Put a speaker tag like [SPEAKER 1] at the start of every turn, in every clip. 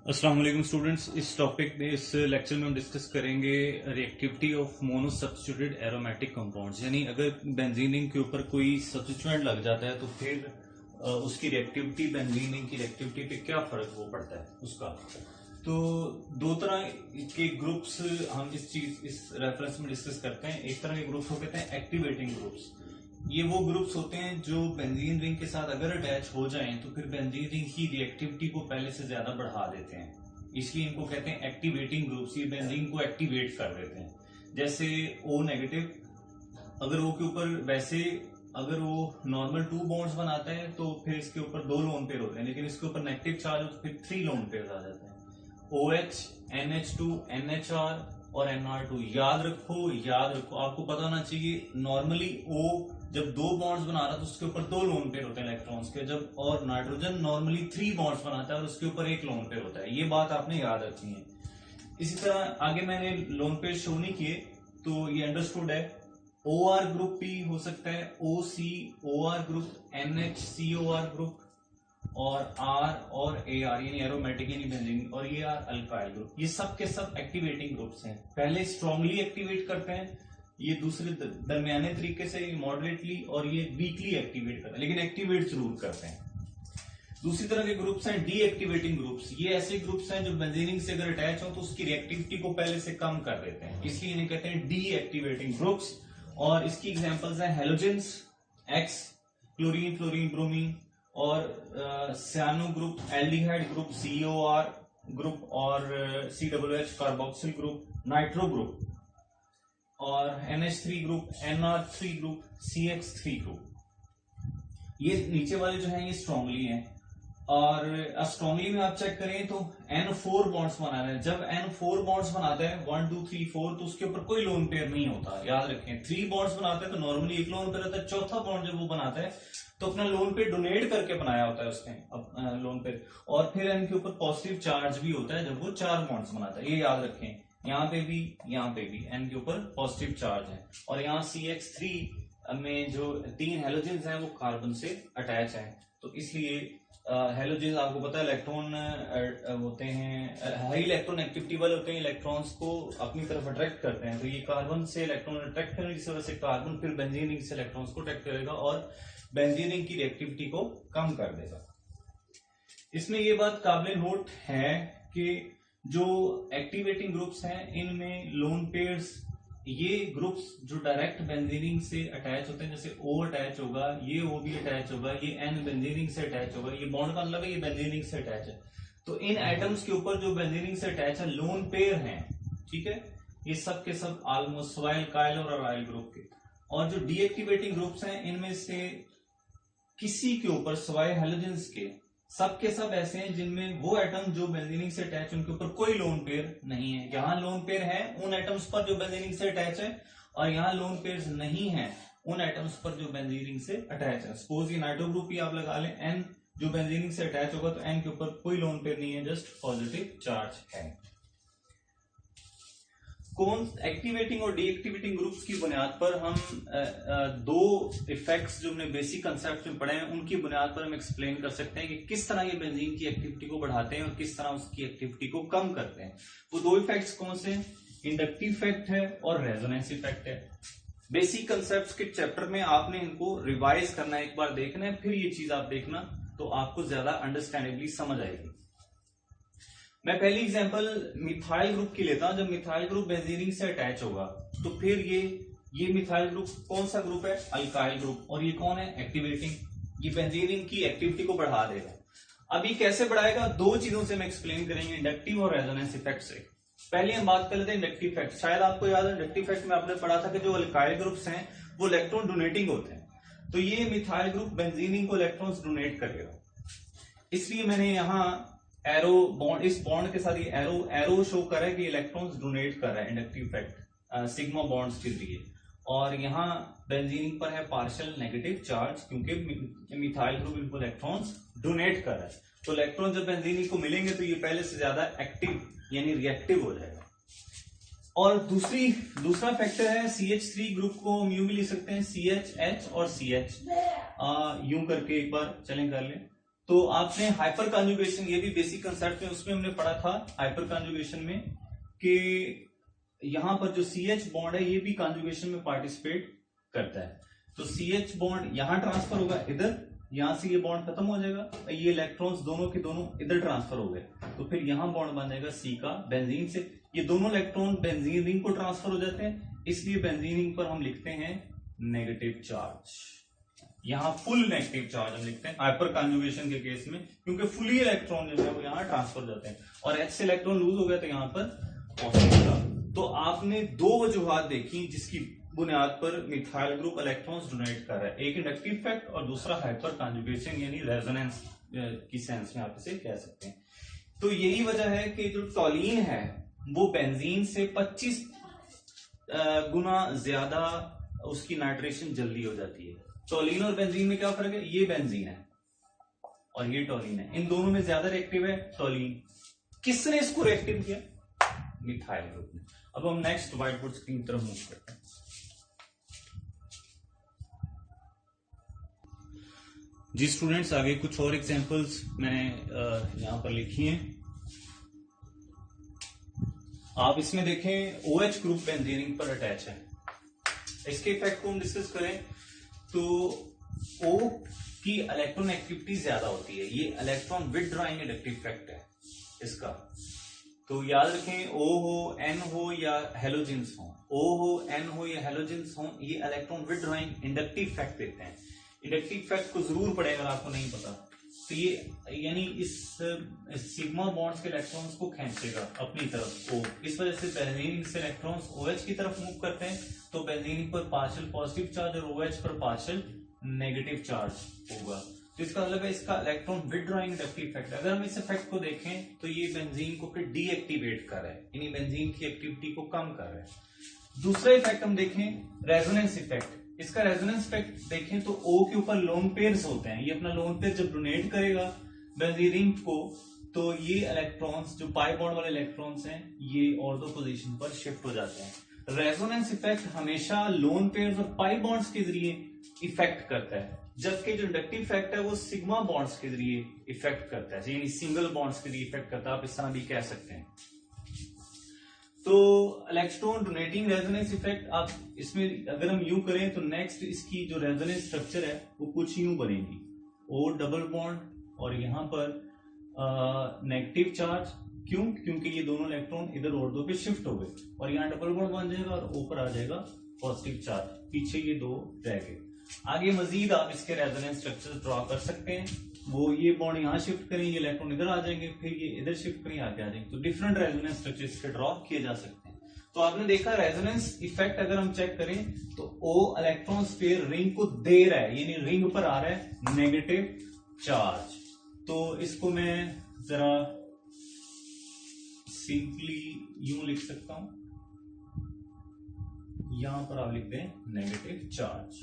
[SPEAKER 1] अस्सलाम वालेकुम स्टूडेंट्स। इस टॉपिक में इस लेक्चर में हम डिस्कस करेंगे reactivity of mono substituted aromatic compounds, यानी अगर बेंजीनिंग के ऊपर कोई सब्स्टिट्यूएंट लग जाता है तो फिर उसकी रिएक्टिविटी, बेंजीनिंग की रिएक्टिविटी पे क्या फर्क वो पड़ता है उसका। तो दो तरह के ग्रुप्स हम इस रेफरेंस में डिस्कस करते हैं। एक तरह के ग्रुप्स हो कहते हैं एक्टिवेटिंग ग्रुप्स। ये वो ग्रुप्स होते हैं जो बेंजीन रिंग के साथ अगर अटैच हो जाएं तो फिर बेंजीन रिंग की रिएक्टिविटी को पहले से ज्यादा बढ़ा देते हैं, इसलिए इनको कहते हैं एक्टिवेटिंग ग्रुप्स। ये बेंजीन को एक्टिवेट कर देते हैं। जैसे O नेगेटिव, अगर O के ऊपर वैसे अगर वो नॉर्मल 2 बॉन्ड्स बनाता है तो फिर इसके ऊपर 2 लोन पेयर होते हैं, लेकिन इसके ऊपर नेगेटिव चार्ज हो तो फिर 3 लोन पेयर आ जाते हैं। OH, NH2, NHR और NR2। याद रखो, आपको पता होना चाहिए नॉर्मली O जब 2 बॉन्ड्स बना रहा है तो उसके ऊपर 2 लोन पेयर होते हैं इलेक्ट्रॉन्स के, जब और नाइट्रोजन नॉर्मली 3 बॉन्ड्स बनाता है और उसके ऊपर 1 लोन पेयर होता है। ये बात आपने याद रखनी है। इसी तरह आगे मैंने लोन पेयर शो नहीं किए तो ये अंडरस्टूड है। OR ग्रुप भी हो सकता है, OC OR group, NH COR group और R और AR यानी एरोमेटिक यानी बेंजीन, और ये आर अल्काइल ग्रुप। ये सब के सब एक्टिवेटिंग ग्रुप्स हैं। पहले स्ट्रांगली एक्टिवेट करते हैं, ये दूसरे दरमियाने तरीके से मॉडरेटली, और ये वीकली एक्टिवेट करते हैं, लेकिन एक्टिवेट जरूर करते हैं। दूसरी तरह के ग्रुप्स हैं डीएक्टिवेटिंग ग्रुप्स। ये ऐसे ग्रुप्स हैं जो बेंजीनिंग से अगर अटैच हो तो उसकी रिएक्टिविटी को पहले से कम कर देते हैं, इसलिए इन्हें कहते हैं डीएक्टिवेटिंग ग्रुप्स। और इसकी एग्जांपल्स हैं halogens, X, chlorine, fluorine, bromine, और cyano group, aldehyde group, COR group, और COOH carboxyl group, nitro group, और NH3 group, NR3 group, CH3 group. ये नीचे वाले जो हैं ये स्ट्रांगली हैं। और स्ट्रांगली में आप चेक करें तो N4 बॉन्ड्स बना रहे हैं। जब N4 बॉन्ड्स बनाता है 1 2 3 4 तो उसके ऊपर कोई लोन पेयर नहीं होता, याद रखें। 3 बॉन्ड्स बनाता है तो नॉर्मली 1 लोन पेयर होता है। चौथा बॉन्ड जब वो बनाता है तो अपना लोन पेयर डोनेट करके बनाया होता है उसने लोन पेयर, और फिर इनके ऊपर पॉजिटिव चार्ज भी होता है जब वो 4 बॉन्ड्स बनाता है। ये याद रखें, यहाँ पे भी एन के ऊपर पॉजिटिव चार्ज है, और यहाँ CH3 में जो 3 हेलोजेंस हैं वो कार्बन से अटैच हैं, तो इसलिए हेलोजेंस आपको पता है इलेक्ट्रॉन होते हैं, हाई इलेक्ट्रॉन एक्टिविटी वाले होते हैं, इलेक्ट्रॉन्स को अपनी तरफ अट्रैक्ट करते हैं। तो ये कार्बन से इलेक्ट्रॉन अट्रैक्ट करने की वजह से कार्बन फिर बेंजीन रिंग से इलेक्ट्रॉन्स को अट्रैक्ट करेगा और बेंजीन रिंग की रिएक्टिविटी को कम कर देगा। इसमें ये बात काबिल नोट है कि जो एक्टिवेटिंग ग्रुप्स हैं इनमें लोन पेयर्स, ये ग्रुप्स जो डायरेक्ट बेंजीनिंग से अटैच होते हैं, जैसे O अटैच होगा, ये O भी अटैच होगा, ये N बेंजीनिंग से अटैच होगा, ये बॉन्ड का मतलब है ये बेंजीनिंग से अटैच है। तो इन एटम्स के ऊपर जो बेंजीनिंग से अटैच है लोन पेयर हैं, ठीक है, ये सब के सब ऑलमोस्ट सवाइल काइल और अराइल ग्रुप के। और जो डीएक्टिवेटिंग ग्रुप्स हैं इनमें से किसी के ऊपर सवाए हेलोजेंस के सब के सब ऐसे हैं जिनमें वो एटम जो बेंजीनिंग से अटैच है उनके ऊपर कोई लोन पेयर नहीं है। यहाँ लोन पेयर है उन एटम्स पर जो बेंजीनिंग से अटैच है, और यहाँ लोन पेयर नहीं है उन एटम्स पर जो बेंजीनिंग से अटैच है। सपोज ये नाइट्रो ग्रुप ही आप लगा लें, N जो बेंजीनिंग से अटैच होगा तो N के ऊपर कोई लोन पेयर नहीं है, जस्ट पॉजिटिव चार्ज है। कौन एक्टिवेटिंग और डीएक्टिवेटिंग ग्रुप्स की बुनियाद पर हम दो इफेक्ट्स जो हमने बेसिक कंसेप्ट में पढ़े हैं उनकी बुनियाद पर हम एक्सप्लेन कर सकते हैं कि किस तरह ये बेंजीन की एक्टिविटी को बढ़ाते हैं और किस तरह उसकी एक्टिविटी को कम करते हैं। वो दो इफेक्ट्स कौन से? इंडक्टिव इफेक्ट है और रेजोनेंस इफेक्ट है। बेसिक कंसेप्ट के चैप्टर में आपने इनको रिवाइज करना है, एक बार देखना है, फिर ये चीज आप देखना तो आपको ज्यादा अंडरस्टैंडेबली समझ आएगी। मैं पहली एग्जांपल मिथाइल ग्रुप की लेता हूं। जब मिथाइल ग्रुप बेंजीनिंग से अटैच होगा तो फिर ये मिथाइल ग्रुप कौन सा ग्रुप है? Alkyl group. और ये कौन है? एक्टिवेटिंग। ये बेंजीनिंग की एक्टिविटी को बढ़ा देगा। अब ये कैसे बढ़ाएगा? दो चीजों से हम एक्सप्लेन करेंगे, इंडक्टिव और रेजोनेंस इफेक्ट से। पहले हम बात कर लेते हैं इंडक्टिव इफेक्ट। शायद आपको याद है इंडक्टिव इफेक्ट में आपने पढ़ा था कि जो अल्काइल ग्रुप्स हैं वो इलेक्ट्रॉन डोनेटिंग होते हैं, तो ये मिथाइल ग्रुप बेंजीनिंग को इलेक्ट्रॉन्स डोनेट करेगा। इसलिए मैंने यहाँ एरो बॉन्ड, इस बॉन्ड के साथ ये एरो शो कर रहा है कि इलेक्ट्रॉन्स डोनेट कर रहा है, इंडक्टिव इफेक्ट सिग्मा बॉन्ड्स के जरिए। और यहाँ बेंजीन पर है पार्शियल नेगेटिव चार्ज क्योंकि मिथाइल ग्रुप इनको इलेक्ट्रॉन्स डोनेट कर रहा है। तो इलेक्ट्रॉन जब बेंजीन को मिलेंगे तो ये पहले से ज्यादा एक्टिव यानी रिएक्टिव हो जाएगा। और दूसरा फैक्टर है CH3 ग्रुप को हम यूं भी लिख सकते हैं CH H और CH, यूं करके एक बार चलें कर लें। तो आपने हाइपर कॉन्जुगेशन, ये भी बेसिक कंसेप्ट में उसमें हमने पढ़ा था हाइपर कॉन्जुगेशन में, कि यहां पर जो CH बॉन्ड है ये भी कॉन्जुगेशन में पार्टिसिपेट करता है। तो CH बॉन्ड यहां ट्रांसफर होगा इधर, यहां से ये बॉन्ड खत्म हो जाएगा, ये इलेक्ट्रॉन्स दोनों के दोनों इधर ट्रांसफर हो गए, तो फिर यहां बॉन्ड बन जाएगा C का बेंजीन से। ये दोनों इलेक्ट्रॉन बेंजीन रिंग को ट्रांसफर हो जाते हैं, इसलिए बेंजीन रिंग पर हम लिखते हैं नेगेटिव चार्ज। यहां फुल नेगेटिव चार्ज हम लिखते हैं हाइपर कॉन्जुगेशन के केस में, क्योंकि फुली इलेक्ट्रॉन जो है वो यहां ट्रांसफर हो जाते हैं, और H से इलेक्ट्रॉन लूज हो गया तो यहां पर पॉजिटिव था। तो आपने दो वजूहात देखी जिसकी बुनियाद पर मिथाइल ग्रुप इलेक्ट्रॉन्स डोनेट कर रहा है, एक इंडक्टिव इफेक्ट और दूसरा हाइपर कॉन्जुगेशन यानी रेजोनेंस की सेंस में आप इसे कह सकते हैं। तो यही वजह है कि जो टॉलीन है वो बेंजीन से 25 गुना ज्यादा उसकी नाइट्रेशन जल्दी हो जाती है। टॉलीन और बेंजीन में क्या फर्क है, ये बेंजीन है और ये टॉलीन है, इन दोनों में ज्यादा रिएक्टिव है टॉलीन। किसने इसको रिएक्टिव किया, मिथाइल ग्रुप ने। अब हम नेक्स्ट व्हाइट बोर्ड स्क्रीन की तरफ मूव करते हैं। जी स्टूडेंट्स, आगे कुछ और एग्जांपल्स मैंने यहां पर लिखी हैं। आप इसमें देखें OH ग्रुप बेंजीन पर अटैच है। इसके इफेक्ट को हम डिस्कस करें तो O की इलेक्ट्रॉन एक्टिविटी ज्यादा होती है, ये इलेक्ट्रॉन विथड्रॉइंग इंडक्टिव इफेक्ट है इसका। तो याद रखें O हो N हो या हेलोजेंस हो, O हो N हो या हेलोजेंस हो, ये इलेक्ट्रॉन विथड्रॉइंग इंडक्टिव इफेक्ट देते हैं। इंडक्टिव इफेक्ट को जरूर पड़ेगा, आपको नहीं पता तो ये यानी इस सिग्मा बॉन्ड्स के इलेक्ट्रॉन्स को खींचेगा अपनी तरफ O। इस वजह से बेंजीन से इलेक्ट्रॉन्स OH की तरफ मूव करते हैं, तो बेंजीन पर पार्शियल पॉजिटिव चार्ज और OH पर पार्शियल नेगेटिव चार्ज होगा। तो इसका मतलब है इसका इलेक्ट्रॉन विथड्रॉइंग इंडक्टिव इफेक्ट। अगर हम इस इफेक्ट को देखें तो ये बेंजीन को फिर डीएक्टिवेट कर रहा है, यानी बेंजीन की एक्टिविटी को कम कर रहा है। दूसरा इफेक्ट हम देखें रेजोनेंस इफेक्ट। इसका रेजोनेंस इफेक्ट देखें तो O के ऊपर लोन पेयर्स होते हैं, ये अपना लोन पेयर जब डोनेट करेगा बेंजीन रिंग को तो ये इलेक्ट्रॉन्स जो पाई बॉन्ड वाले इलेक्ट्रॉन्स हैं ये ऑर्थो पोजीशन पर शिफ्ट हो जाते हैं। रेजोनेंस इफेक्ट हमेशा लोन पेयर्स और पाई बॉन्ड्स के जरिए इफेक्ट करता है, जबकि जो इंडक्टिव इफेक्ट है वो सिग्मा बॉन्ड्स के जरिए इफेक्ट करता है, यानी सिंगल बॉन्ड्स के जरिए इफेक्ट करता है, आप इस तरह भी कह सकते हैं। तो इलेक्ट्रॉन डोनेटिंग रेजोनेंस इफेक्ट, आप इसमें अगर हम यूं करें तो नेक्स्ट इसकी जो रेजोनेंस स्ट्रक्चर है वो कुछ यूं बनेगी, O डबल बॉन्ड और यहां पर नेगेटिव चार्ज। क्यों, क्योंकि ये दोनों इलेक्ट्रॉन इधर ऑर्थो पे शिफ्ट हो गए और यहाँ डबल बॉन्ड बन जाएगा और ऊपर आ जाएगा पॉजिटिव चार्ज, पीछे ये दो रह गए। आगे मजीद आप इसके रेजोनेंस स्ट्रक्चर ड्रॉ कर सकते हैं, वो ये बॉन्ड यहाँ शिफ्ट करें, ये इलेक्ट्रॉन इधर आ जाएंगे, फिर ये इधर शिफ्ट करें, आगे आ जाएंगे। तो डिफरेंट रेजोनेंस स्ट्रक्चर इसके ड्रॉ किए जा सकते हैं। तो आपने देखा रेजोनेंस इफेक्ट अगर हम चेक करें तो O इलेक्ट्रॉन स्फीयर रिंग को दे रहा है, यानी रिंग पर आ रहा है नेगेटिव चार्ज। तो इसको मैं जरा सिंपली यूं लिख सकता हूं, यहां पर आप लिख दें नेगेटिव चार्ज,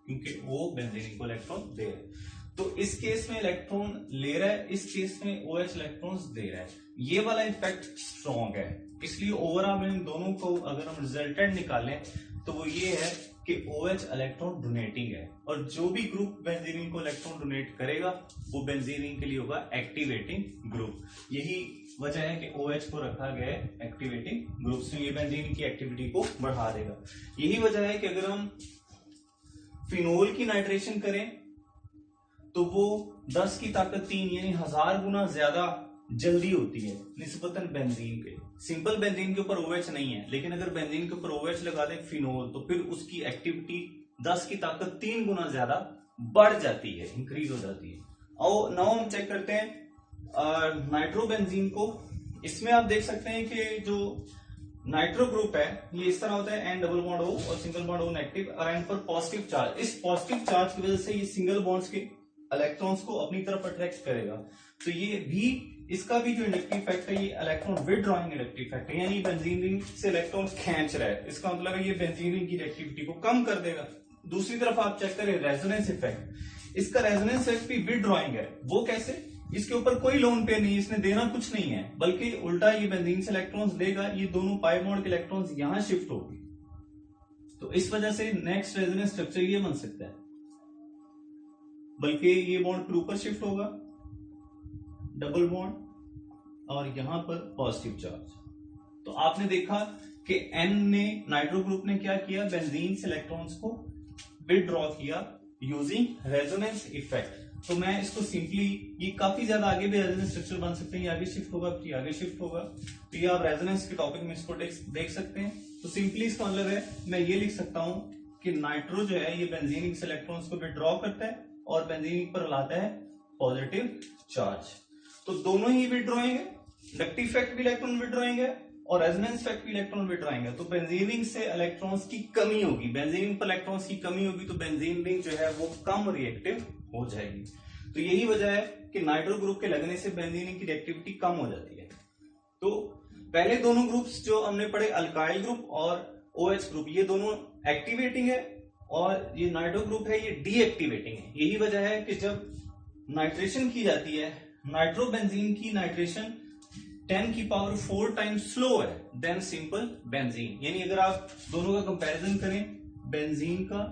[SPEAKER 1] क्योंकि O बेंजीन को इलेक्ट्रॉन दे रहा है। तो इस केस में इलेक्ट्रॉन ले रहा है, इस केस में OH इलेक्ट्रॉन्स दे रहा है। ये वाला इफेक्ट स्ट्रॉन्ग है, इसलिए ओवरऑल इन दोनों को अगर हम रिजल्टेंट निकालें तो वो ये है कि OH इलेक्ट्रॉन डोनेटिंग है, और जो भी ग्रुप बेंजीन को इलेक्ट्रॉन डोनेट करेगा वो बेंजीन के लिए होगा एक्टिवेटिंग ग्रुप। यही वजह है कि OH को रखा गया है एक्टिवेटिंग ग्रुप से, ये बेंजीन की एक्टिविटी को बढ़ा देगा। यही वजह है कि अगर हम फिनोल की नाइट्रेशन करें तो वो 10 की ताकत 3 यानी 1000 गुना ज्यादा जल्दी होती है निस्बतन बेंजीन के। सिंपल बेंजीन के ऊपर OH नहीं है, लेकिन अगर बेंजीन के ऊपर OH लगा दें फिनोल तो फिर उसकी एक्टिविटी 10 की ताकत 3 गुना ज्यादा बढ़ जाती है, इंक्रीज हो जाती है। और नाउ हम चेक करते हैं नाइट्रोबेंजीन को। इसमें आप देख सकते हैं कि जो नाइट्रो ग्रुप है ये इस तरह होता है, N डबल बॉन्ड O और सिंगल बॉन्ड O नेगेटिव, और N पर पॉजिटिव चार्ज। इस पॉजिटिव चार्ज की वजह से ये सिंगल बॉन्ड्स के इलेक्ट्रॉन्स को अपनी तरफ अट्रैक्ट करेगा। तो ये भी, इसका भी जो इंडक्टिव इफेक्ट है ये इलेक्ट्रॉन विथड्रॉइंग इंडक्टिव इफेक्ट है, यानी बेंजीन रिंग से इलेक्ट्रॉन खींच रहा है। इसका मतलब है ये बेंजीन रिंग की एक्टिविटी को कम कर देगा। दूसरी तरफ आप चेक करें रेजोनेंस इफेक्ट, इसका रेजोनेंस इफेक्ट भी विथड्रॉइंग है। वो कैसे, इसके ऊपर कोई लोन पेयर नहीं, इसने देना कुछ नहीं है, बल्कि उल्टा ये बेंजीन से इलेक्ट्रॉन्स देगा, ये दोनों पाई बॉन्ड के इलेक्ट्रॉन्स यहां शिफ्ट होंगे। तो इस वजह से नेक्स्ट रेजोनेंस स्ट्रक्चर ये बन सकता है, बल्कि ये बॉन्ड फिर ऊपर शिफ्ट होगा डबल बॉन्ड और यहां पर पॉजिटिव चार्ज। तो आपने देखा कि N ने नाइट्रो ग्रुप ने क्या किया, बेंजीन से इलेक्ट्रॉन्स को विदड्रॉ किया यूजिंग रेजोनेंस इफेक्ट। तो मैं इसको सिंपली, ये काफी ज्यादा आगे भी रेजोनेंस स्ट्रक्चर बन सकते हैं, ये आगे शिफ्ट होगा फिर आगे शिफ्ट होगा, तो ये आप रेजोनेंस के टॉपिक में इसको देख सकते हैं। तो सिंपली इसका मतलब है मैं ये लिख सकता हूं कि नाइट्रो जो है ये बेंजीन से इलेक्ट्रॉन्स को विदड्रॉ करता है और बेंजीन पर लाता है पॉजिटिव चार्ज। तो दोनों ही विदड्रॉइंग है, इंडक्टिव इफेक्ट भी इलेक्ट्रॉन विदड्रॉइंग है और रेजोनेंस इफेक्ट भी इलेक्ट्रॉन विदड्रॉइंग है। तो बेंजीनिंग से इलेक्ट्रॉन्स की कमी होगी, बेंजीनिंग पर इलेक्ट्रॉन्स की कमी होगी तो बेंजीन रिंग जो है वो कम रिएक्टिव हो जाएगी। तो यही वजह है कि नाइट्रो ग्रुप के लगने से बेंजीन की रिएक्टिविटी कम हो जाती है। तो पहले दोनों ग्रुप्स जो हमने पढ़े, अल्काइल ग्रुप और OH ग्रुप, ये दोनों एक्टिवेटिंग है और ये नाइट्रो ग्रुप है ये डीएक्टिवेटिंग है। यही वजह है कि जब नाइट्रेशन की जाती है, नाइट्रोबेंजीन की नाइट्रेशन 10 की पावर 4 टाइम्स स्लो है देन सिंपल बेंजीन। यानी अगर आप दोनों का कंपैरिजन करें बेंजीन का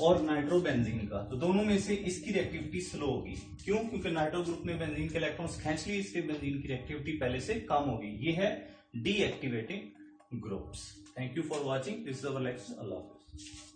[SPEAKER 1] और नाइट्रोबेंजीन का, तो दोनों में से इसकी रिएक्टिविटी स्लो होगी। क्यों? क्योंकि नाइट्रो ग्रुप ने बेंजीन के इलेक्ट्रॉन्स खींच लिए, इसलिए बेंजीन की रिएक्टिविटी पहले से कम होगी। ये है deactivating groups. Thank you for watching, this is our lecture. Allah Hafiz.